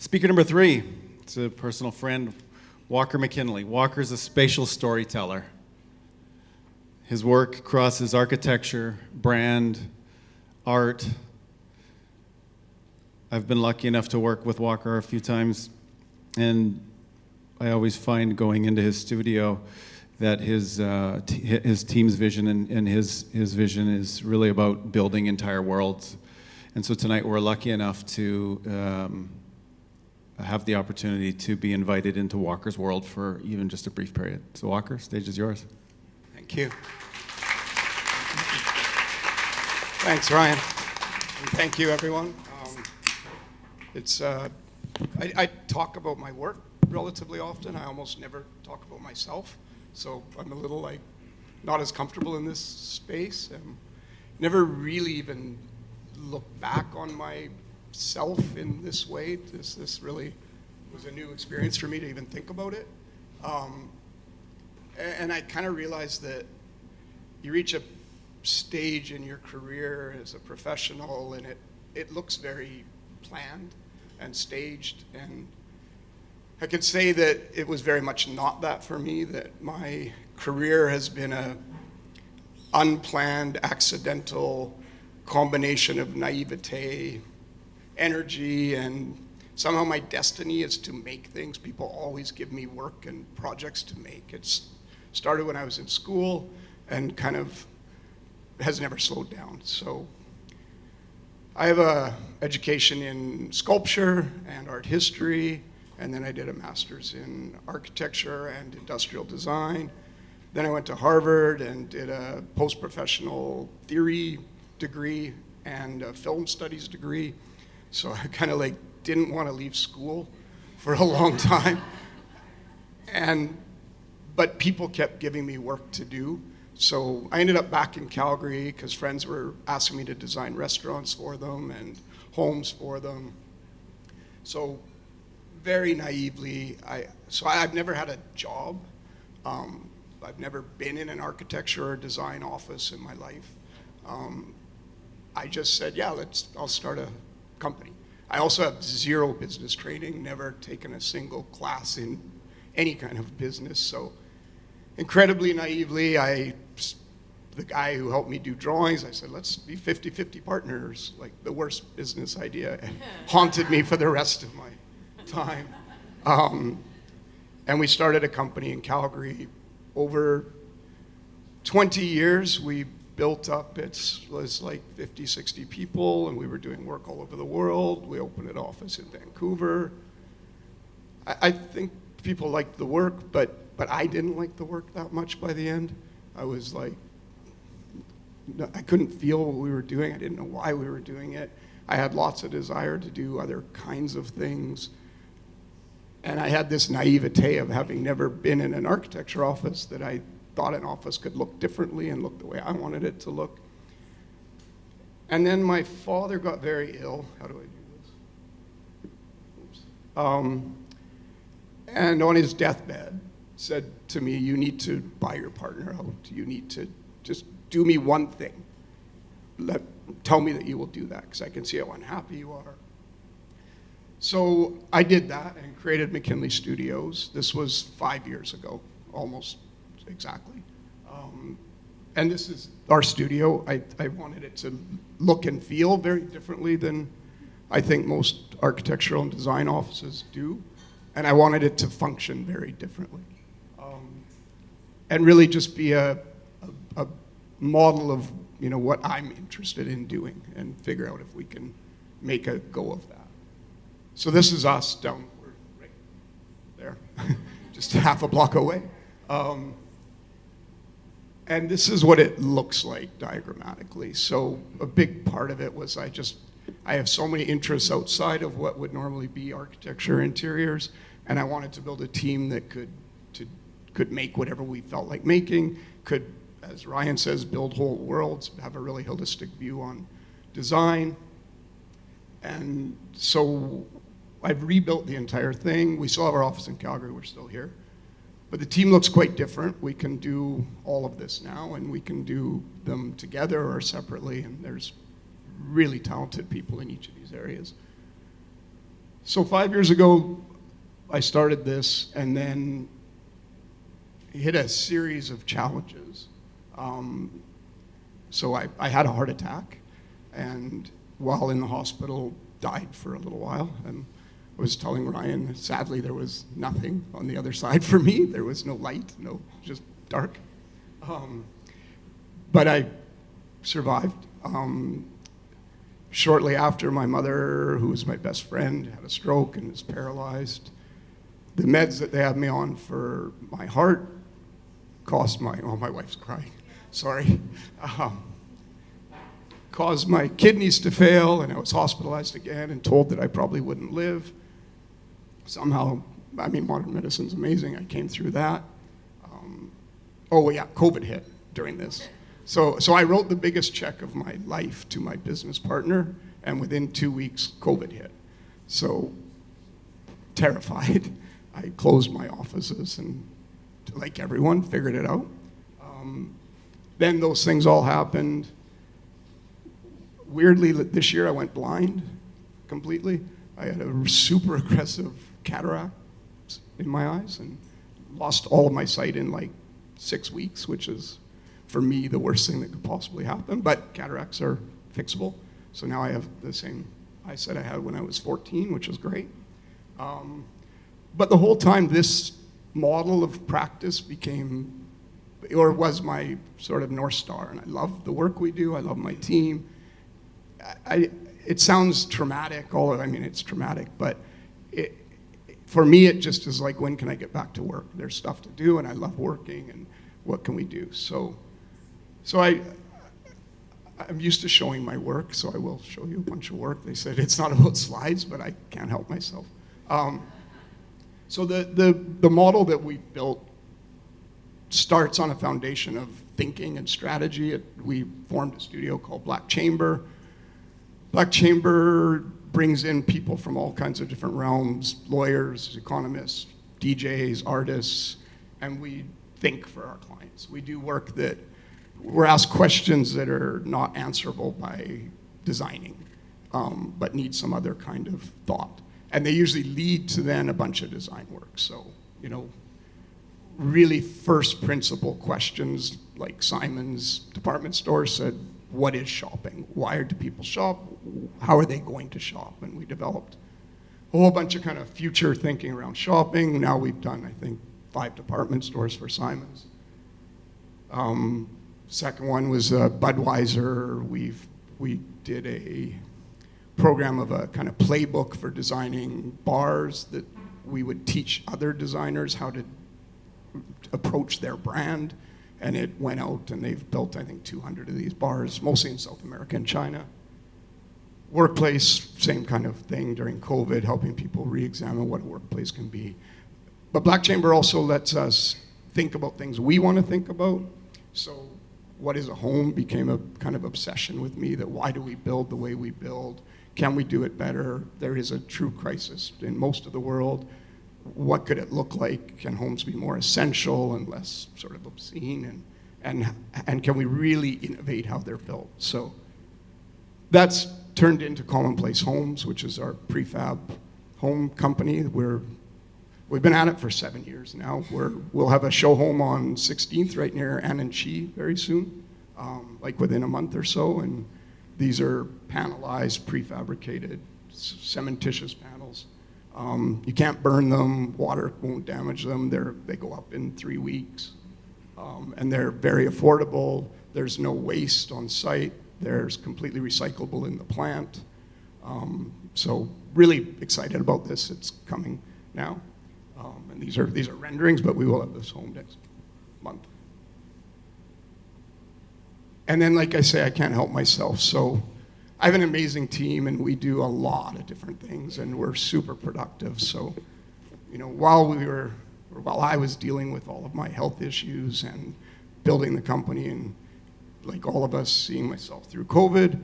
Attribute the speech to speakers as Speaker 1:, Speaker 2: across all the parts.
Speaker 1: Speaker number 3, it's a personal friend, Walker McKinley. Walker's a spatial storyteller. His work crosses architecture, brand, art. I've been lucky enough to work with Walker a few times, and I always find going into his studio that his team's vision and his vision is really about building entire worlds. And so tonight we're lucky enough to have the opportunity to be invited into Walker's world for even just a brief period. So Walker, stage is yours.
Speaker 2: Thank you. Thanks, Ryan. And thank you, everyone. I talk about my work relatively often. I almost never talk about myself. So I'm a little not as comfortable in this space. Never really even looked back on myself in this way. This really was a new experience for me to even think about it. And I kind of realized that you reach a stage in your career as a professional and it looks very planned and staged, and I could say that it was very much not that for me, that my career has been a unplanned, accidental combination of naivete, energy, and somehow my destiny is to make things. People always give me work and projects to make. It started when I was in school and kind of has never slowed down. So I have a education in sculpture and art history, and then I did a master's in architecture and industrial design. Then I went to Harvard and did a post-professional theory degree and a film studies degree. So I kind of didn't want to leave school for a long time. But people kept giving me work to do. So I ended up back in Calgary because friends were asking me to design restaurants for them and homes for them. So very naively, I've never had a job. I've never been in an architecture or design office in my life. I just said, yeah, I'll start a company. I also have zero business training, never taken a single class in any kind of business. So incredibly naively, the guy who helped me do drawings, I said, let's be 50-50 partners. The worst business idea haunted me for the rest of my time. And we started a company in Calgary. Over 20 years, we built up. It was 50, 60 people, and we were doing work all over the world. We opened an office in Vancouver. I think people liked the work, but I didn't like the work that much by the end. I was I couldn't feel what we were doing. I didn't know why we were doing it. I had lots of desire to do other kinds of things. And I had this naivete of having never been in an architecture office that I thought an office could look differently and look the way I wanted it to look. And then my father got very ill. How do I do this? Oops. And on his deathbed, said to me, you need to buy your partner out. You need to just do me one thing. Tell me that you will do that, because I can see how unhappy you are. So I did that and created McKinley Studios. This was 5 years ago, almost exactly. And this is our studio. I wanted it to look and feel very differently than I think most architectural and design offices do. And I wanted it to function very differently. And really just be a model of what I'm interested in doing and figure out if we can make a go of that. So this is us down right there, just half a block away. And this is what it looks like diagrammatically. So a big part of it was I have so many interests outside of what would normally be architecture interiors, and I wanted to build a team that could make whatever we felt like making, could, as Ryan says, build whole worlds, have a really holistic view on design. And so I've rebuilt the entire thing. We still have our office in Calgary, we're still here. But the team looks quite different. We can do all of this now, and we can do them together or separately, and there's really talented people in each of these areas. So 5 years ago, I started this, and then hit a series of challenges. So I had a heart attack, and while in the hospital, died for a little while. And I was telling Ryan, sadly, there was nothing on the other side for me. There was no light, just dark. But I survived. Shortly after, my mother, who was my best friend, had a stroke and is paralyzed. The meds that they had me on for my heart caused my wife's crying, sorry. Caused my kidneys to fail, and I was hospitalized again and told that I probably wouldn't live. Somehow, modern medicine's amazing. I came through that. COVID hit during this. So I wrote the biggest check of my life to my business partner, and within 2 weeks, COVID hit. So, terrified, I closed my offices and, like everyone, figured it out. Then those things all happened. Weirdly, this year I went blind completely. I had a super aggressive cataract in my eyes and lost all of my sight in like 6 weeks, which is, for me, the worst thing that could possibly happen. But cataracts are fixable. So now I have the same eyesight I had when I was 14, which is great. But the whole time, this model of practice was my sort of North Star. And I love the work we do. I love my team. It sounds traumatic, it's traumatic, but for me, it just is like, when can I get back to work? There's stuff to do, and I love working, and what can we do? So I'm used to showing my work, so I will show you a bunch of work. They said it's not about slides, but I can't help myself. So the model that we built starts on a foundation of thinking and strategy. We formed a studio called Black Chamber. Black Chamber brings in people from all kinds of different realms, lawyers, economists, DJs, artists, and we think for our clients. We do work that we're asked questions that are not answerable by designing, but need some other kind of thought. And they usually lead to then a bunch of design work. So, really first principle questions, like Simon's department store said, what is shopping? Why do people shop? How are they going to shop? And we developed a whole bunch of kind of future thinking around shopping. Now we've done, I think, 5 department stores for Simon's. Second one was Budweiser. We did a program of a kind of playbook for designing bars that we would teach other designers how to approach their brand. And it went out, and they've built, I think, 200 of these bars, mostly in South America and China. Workplace, same kind of thing during COVID, helping people re-examine what a workplace can be. But Black Chamber also lets us think about things we want to think about. So what is a home became a kind of obsession with me, that why do we build the way we build? Can we do it better? There is a true crisis in most of the world. What could it look like? Can homes be more essential and less sort of obscene? And can we really innovate how they're built? So that's turned into Commonplace Homes, which is our prefab home company. We've been at it for 7 years now. We'll have a show home on 16th right near Ananchi very soon, like within a month or so. And these are panelized, prefabricated, cementitious panels. You can't burn them, water won't damage them. They go up in 3 weeks. And they're very affordable. There's no waste on site. There's completely recyclable in the plant. So really excited about this. It's coming now. And these are renderings, but we will have this home next month. And then, like I say, I can't help myself. So I have an amazing team, and we do a lot of different things, and we're super productive. So, while I was dealing with all of my health issues and building the company, and like all of us, seeing myself through COVID,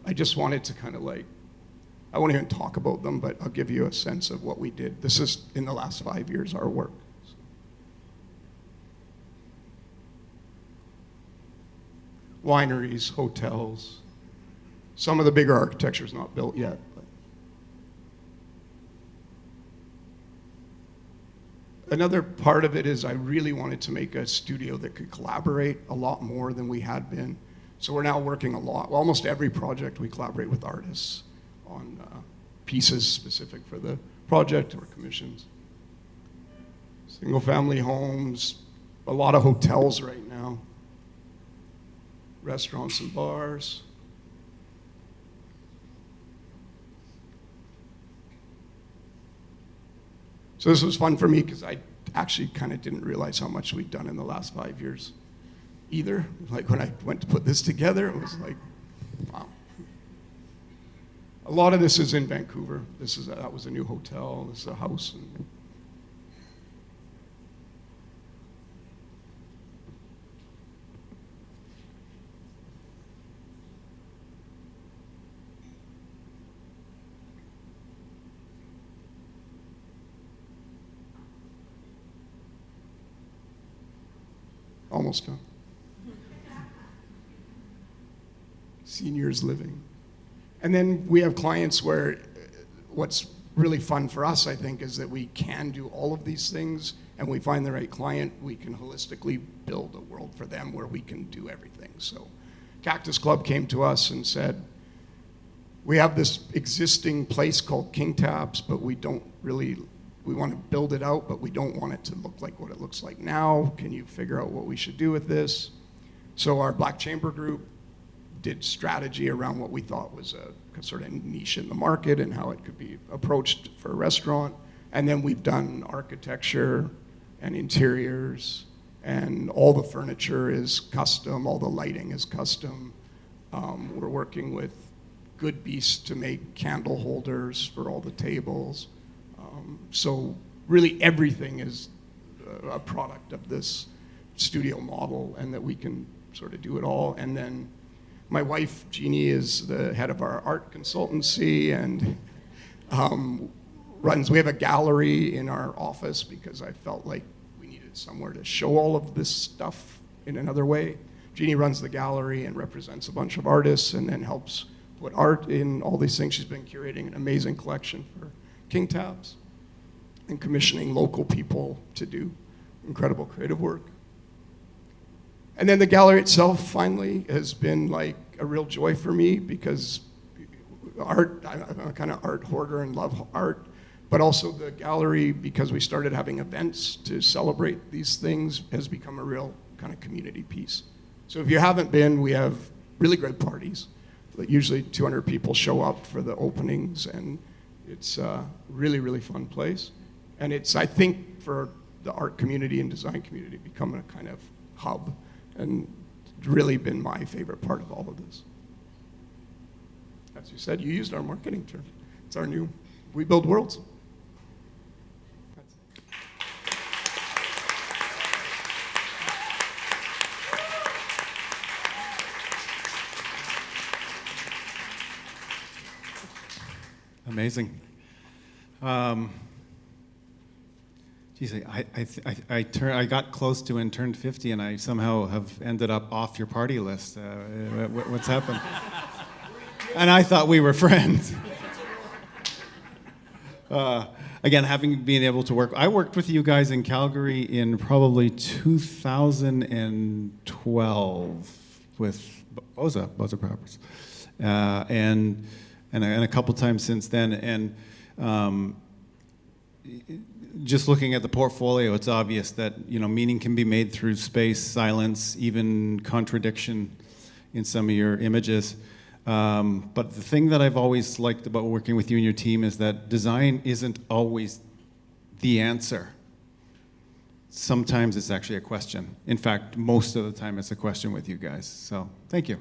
Speaker 2: I just wanted to kind of I won't even talk about them, but I'll give you a sense of what we did. This is, in the last 5 years, our work. Wineries, hotels. Some of the bigger architecture is not built yet. But another part of it is I really wanted to make a studio that could collaborate a lot more than we had been. So we're now working a lot. Well, almost every project we collaborate with artists on pieces specific for the project or commissions. Single family homes, a lot of hotels right now, restaurants and bars. So this was fun for me because I actually kind of didn't realize how much we'd done in the last 5 years either. Like when I went to put this together, it was like, wow. A lot of this is in Vancouver. That was a new hotel. This is a house. Almost done. Seniors living. And then we have clients where what's really fun for us, I think, is that we can do all of these things, and we find the right client, we can holistically build a world for them where we can do everything. So Cactus Club came to us and said, we have this existing place called King Taps, but we want to build it out, but we don't want it to look like what it looks like now. Can you figure out what we should do with this? So our Black Chamber group did strategy around what we thought was a sort of niche in the market and how it could be approached for a restaurant. And then we've done architecture and interiors, and all the furniture is custom, all the lighting is custom. We're working with Good Beast to make candle holders for all the tables. So really everything is a product of this studio model, and that we can sort of do it all. And then my wife, Jeannie, is the head of our art consultancy and we have a gallery in our office because I felt like we needed somewhere to show all of this stuff in another way. Jeannie runs the gallery and represents a bunch of artists and then helps put art in all these things. She's been curating an amazing collection for King Taps and commissioning local people to do incredible creative work. And then the gallery itself finally has been like a real joy for me because art, I'm a kind of art hoarder and love art, but also the gallery, because we started having events to celebrate these things, has become a real kind of community piece. So if you haven't been, we have really great parties. Usually 200 people show up for the openings, and it's a really, really fun place. And it's, I think, for the art community and design community, become a kind of hub, and really been my favorite part of all of this. As you said, you used our marketing term. It's our new, we build worlds.
Speaker 1: Amazing. Geez, I got close to and turned 50, and I somehow have ended up off your party list. What's happened? And I thought we were friends. Again, having been able to work, I worked with you guys in Calgary in probably 2012 with Boza Properties, and a couple times since then. And just looking at the portfolio, it's obvious that meaning can be made through space, silence, even contradiction in some of your images. But the thing that I've always liked about working with you and your team is that design isn't always the answer. Sometimes it's actually a question. In fact, most of the time it's a question with you guys. So thank you.